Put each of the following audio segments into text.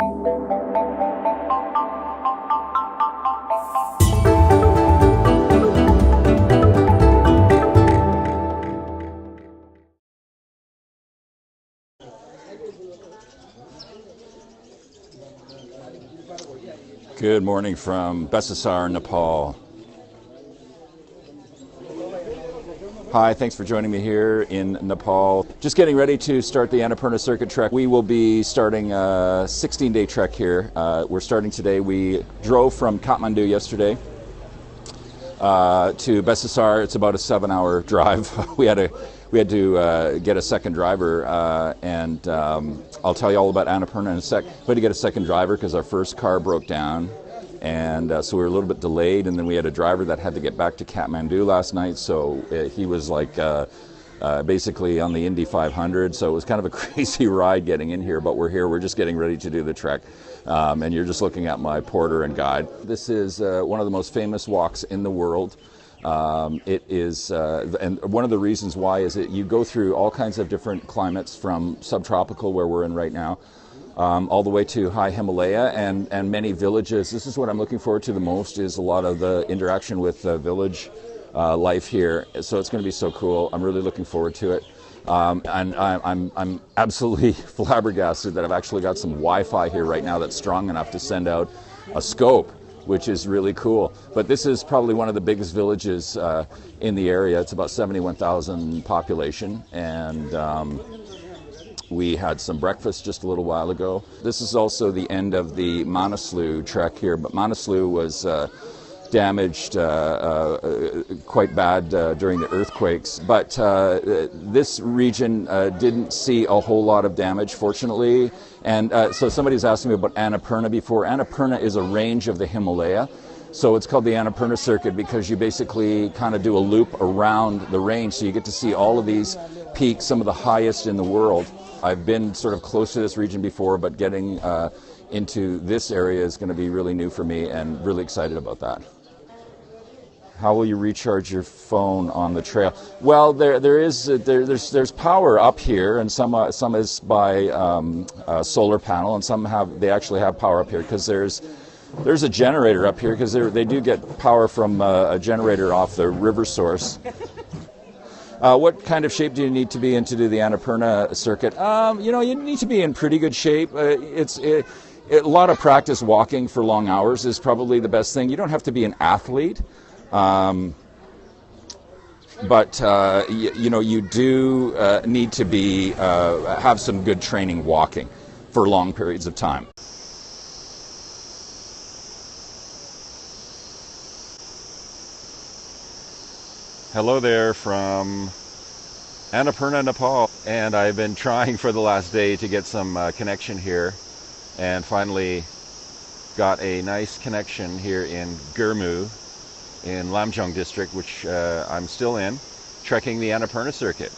Good morning from Besisahar, Nepal. Hi, thanks for joining me here in Nepal. Just getting ready to start the Annapurna Circuit trek. We will be starting a 16-day trek here. We're starting today. We drove from Kathmandu yesterday to Besisahar. It's about a 7-hour drive. we had to get a second driver, and I'll tell you all about Annapurna in a sec. We had to get a second driver because our first car broke down, and so we were a little bit delayed, and then we had a driver that had to get back to Kathmandu last night, so he was like basically on the Indy 500, so it was kind of a crazy ride getting in here, but we're here. We're just getting ready to do the trek, and you're just looking at my porter and guide. This is one of the most famous walks in the world. It is, and one of the reasons why is that you go through all kinds of different climates, from subtropical, where we're in right now, all the way to high Himalaya, and many villages. This is what I'm looking forward to the most, is a lot of the interaction with village life here. So it's going to be so cool. I'm really looking forward to it. And I'm absolutely flabbergasted that I've actually got some Wi-Fi here right now that's strong enough to send out a scope, which is really cool. But this is probably one of the biggest villages in the area. It's about 71,000 population, and we had some breakfast just a little while ago. This is also the end of the Manaslu trek here, but Manaslu was damaged quite bad during the earthquakes. But this region didn't see a whole lot of damage, fortunately. And so somebody's asked me about Annapurna before. Annapurna is a range of the Himalaya. So it's called the Annapurna Circuit because you basically kind of do a loop around the range. So you get to see all of these peaks, some of the highest in the world. I've been sort of close to this region before, but getting into this area is going to be really new for me, and really excited about that. How will you recharge your phone on the trail? Well, there's power up here, and some is by solar panel, and they actually have power up here because there's a generator up here, because they do get power from a generator off the river source. What kind of shape do you need to be in to do the Annapurna Circuit? You need to be in pretty good shape. A lot of practice walking for long hours is probably the best thing. You don't have to be an athlete. But you do need to be have some good training walking for long periods of time. Hello there from Annapurna, Nepal, and I've been trying for the last day to get some connection here, and finally got a nice connection here in Gurmu in Lamjung district, which I'm still in, trekking the Annapurna Circuit.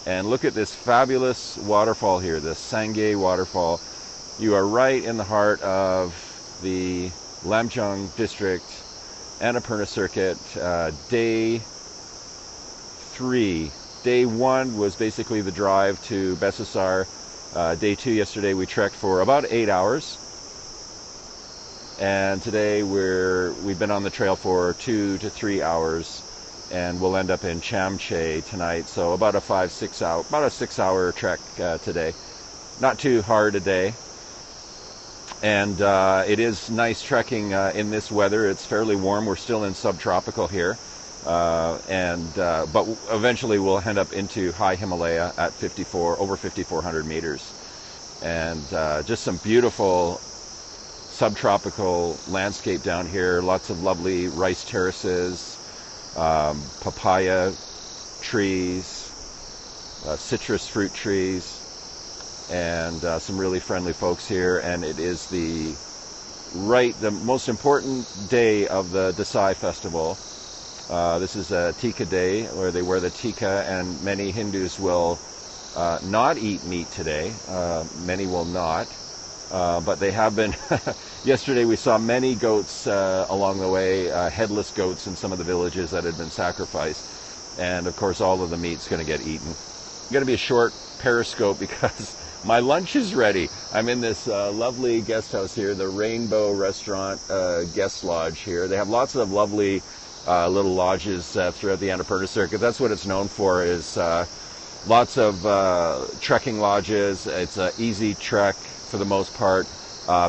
And look at this fabulous waterfall here, the Sangay waterfall. You are right in the heart of the Lamjung district Annapurna Circuit. Day 3. Day 1 was basically the drive to Besisahar. Day 2 yesterday we trekked for about 8 hours. And today we've been on the trail for 2 to 3 hours, and we'll end up in Chamche tonight. So about a 6-hour trek today. Not too hard a day. And it is nice trekking in this weather. It's fairly warm. We're still in subtropical here. But eventually we'll end up into high Himalaya at over 5,400 meters. And just some beautiful subtropical landscape down here. Lots of lovely rice terraces, papaya trees, citrus fruit trees, and some really friendly folks here. And it is the most important day of the Dasai festival. This is a Tika day, where they wear the Tika, and many Hindus will not eat meat today. Many will not, but they have been. Yesterday we saw many goats along the way, headless goats in some of the villages that had been sacrificed, and of course all of the meat's going to get eaten. It's going to be a short Periscope because My lunch is ready. I'm in this lovely guest house here, the Rainbow Restaurant Guest Lodge here. They have lots of lovely little lodges throughout the Annapurna Circuit. That's what it's known for, is lots of trekking lodges. It's an easy trek for the most part.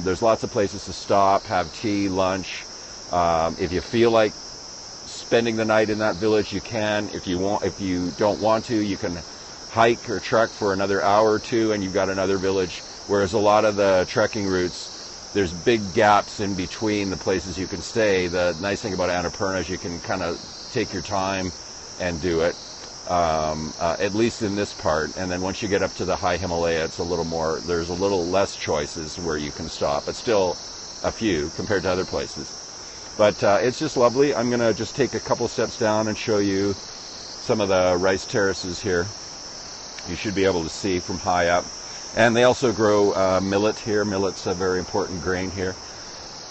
There's lots of places to stop, have tea, lunch. If you feel like spending the night in that village, you can. If you don't want to, you can hike or trek for another hour or two and you've got another village. Whereas a lot of the trekking routes, there's big gaps in between the places you can stay. The nice thing about Annapurna is you can kind of take your time and do it, at least in this part. And then once you get up to the high Himalaya, it's a little more, there's a little less choices where you can stop, but still a few compared to other places. But it's just lovely. I'm going to just take a couple steps down and show you some of the rice terraces here. You should be able to see from high up. And they also grow millet here. Millet's a very important grain here.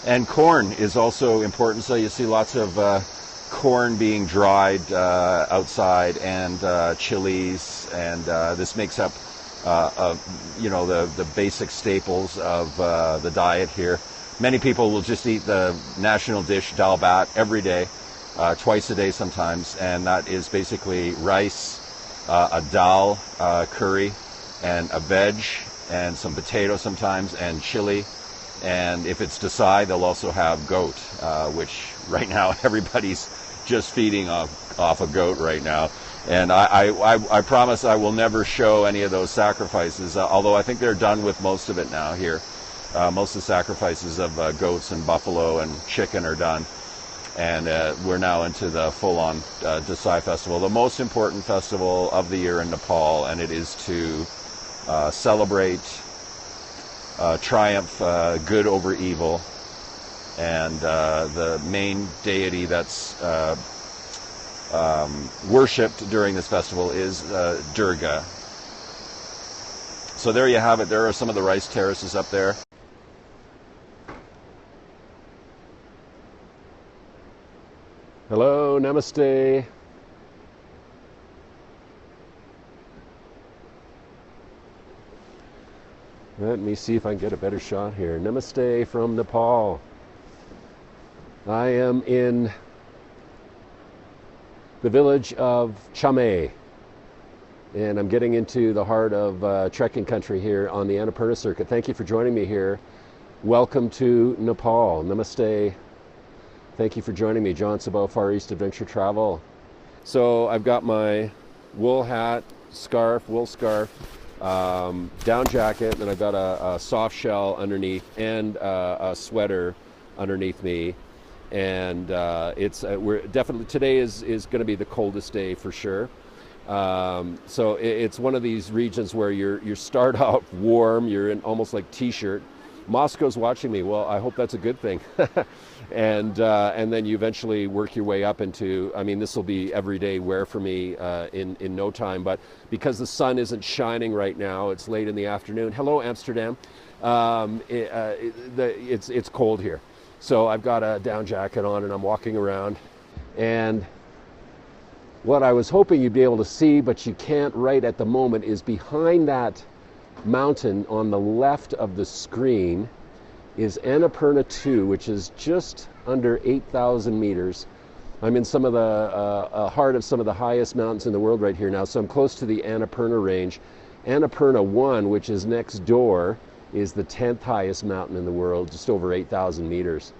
And corn is also important. So you see lots of corn being dried outside, and chilies. And this makes up, the basic staples of the diet here. Many people will just eat the national dish, dal bhat, every day, twice a day sometimes. And that is basically rice, a dal curry, and a veg, and some potato sometimes, and chili. And if it's Desai, they'll also have goat, which right now everybody's just feeding off a goat right now. And I promise I will never show any of those sacrifices, although I think they're done with most of it now here. Most of the sacrifices of goats and buffalo and chicken are done. And we're now into the full-on Desai festival, the most important festival of the year in Nepal, and it is to celebrate triumph, good over evil, and the main deity that's worshipped during this festival is Durga. So there you have it. There are some of the rice terraces up there. Hello, namaste. Let me see if I can get a better shot here. Namaste from Nepal. I am in the village of Chamay, and I'm getting into the heart of trekking country here on the Annapurna Circuit. Thank you for joining me here. Welcome to Nepal. Namaste. Thank you for joining me, John Sabot, Far East Adventure Travel. So I've got my wool hat, wool scarf, down jacket, and I've got a soft shell underneath and a sweater underneath me. And we're definitely, today is going to be the coldest day for sure. So it's one of these regions where you start out warm, you're in almost like t-shirt. Moscow's watching me. Well, I hope that's a good thing. And then you eventually work your way up into, this will be everyday wear for me in no time. But because the sun isn't shining right now, it's late in the afternoon. Hello, Amsterdam. It's cold here. So I've got a down jacket on and I'm walking around. And what I was hoping you'd be able to see, but you can't right at the moment, is behind that mountain on the left of the screen is Annapurna 2, which is just under 8,000 meters. I'm in some of the heart of some of the highest mountains in the world right here now, so I'm close to the Annapurna range. Annapurna 1, which is next door, is the 10th highest mountain in the world, just over 8,000 meters.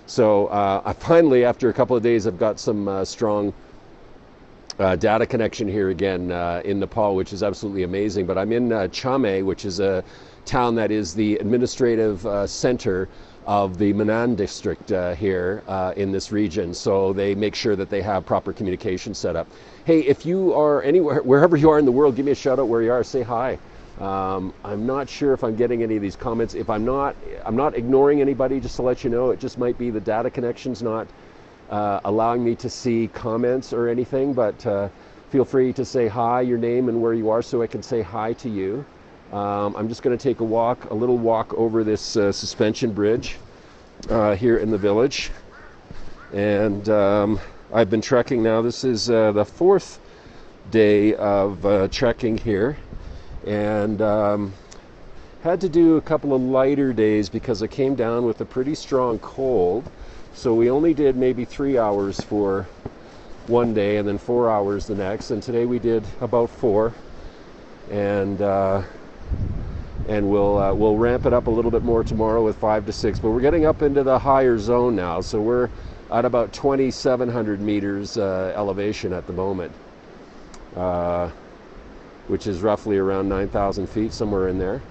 So I finally, after a couple of days, I've got some strong data connection here again in Nepal, which is absolutely amazing. But I'm in Chamay, which is a town that is the administrative center of the Manan district here in this region. So they make sure that they have proper communication set up. Hey, if you are anywhere, wherever you are in the world, give me a shout out where you are, say hi. I'm not sure if I'm getting any of these comments. If I'm not ignoring anybody, just to let you know. It just might be the data connection's not allowing me to see comments or anything, but feel free to say hi, your name and where you are, so I can say hi to you. I'm just going to take a little walk over this suspension bridge here in the village. And I've been trekking now. This is the fourth day of trekking here. And Had to do a couple of lighter days because I came down with a pretty strong cold. So we only did maybe 3 hours for one day and then 4 hours the next. And today we did about 4. And we'll ramp it up a little bit more tomorrow with 5 to 6. But we're getting up into the higher zone now. So we're at about 2,700 meters elevation at the moment, which is roughly around 9,000 feet, somewhere in there.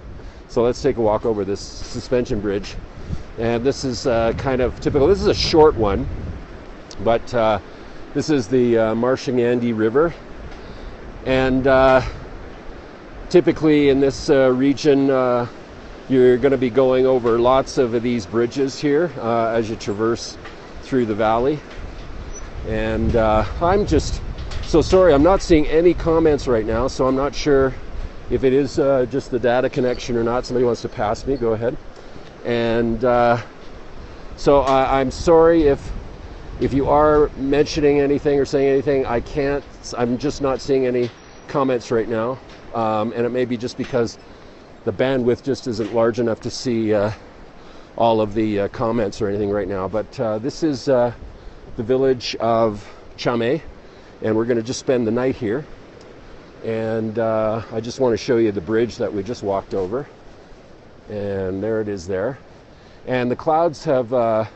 So let's take a walk over this suspension bridge. And this is kind of typical. This is a short one, but this is the Marshangandi River. And typically in this region, you're going to be going over lots of these bridges here as you traverse through the valley. And I'm just so sorry, I'm not seeing any comments right now, so I'm not sure if it is just the data connection or not. Somebody wants to pass me, go ahead. And so I'm sorry if you are mentioning anything or saying anything. I'm just not seeing any comments right now. And it may be just because the bandwidth just isn't large enough to see all of the comments or anything right now. But this is the village of Chame, and we're going to just spend the night here. And I just want to show you the bridge that we just walked over. And there it is there. And the clouds have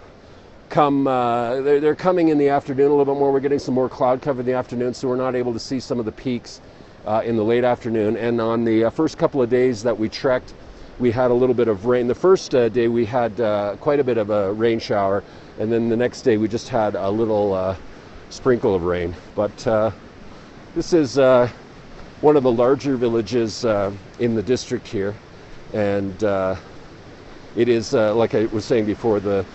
come, they're coming in the afternoon a little bit more. We're getting some more cloud cover in the afternoon, so we're not able to see some of the peaks in the late afternoon. And on the first couple of days that we trekked, we had a little bit of rain. The first day we had quite a bit of a rain shower, and then the next day we just had a little sprinkle of rain. But this is one of the larger villages in the district here, and it is, like I was saying before, the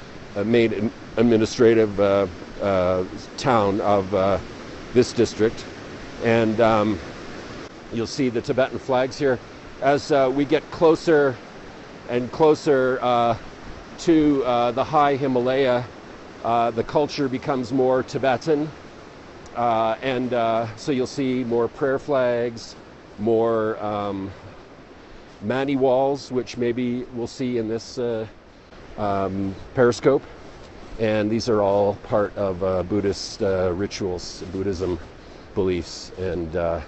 main administrative town of this district. And you'll see the Tibetan flags here. As we get closer and closer to the high Himalaya, the culture becomes more Tibetan. So you'll see more prayer flags, more mani walls, which maybe we'll see in this Periscope. And these are all part of Buddhist rituals, Buddhism beliefs. And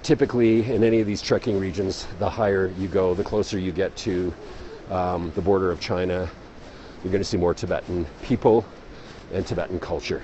typically in any of these trekking regions, the higher you go, the closer you get to the border of China, you're going to see more Tibetan people and Tibetan culture.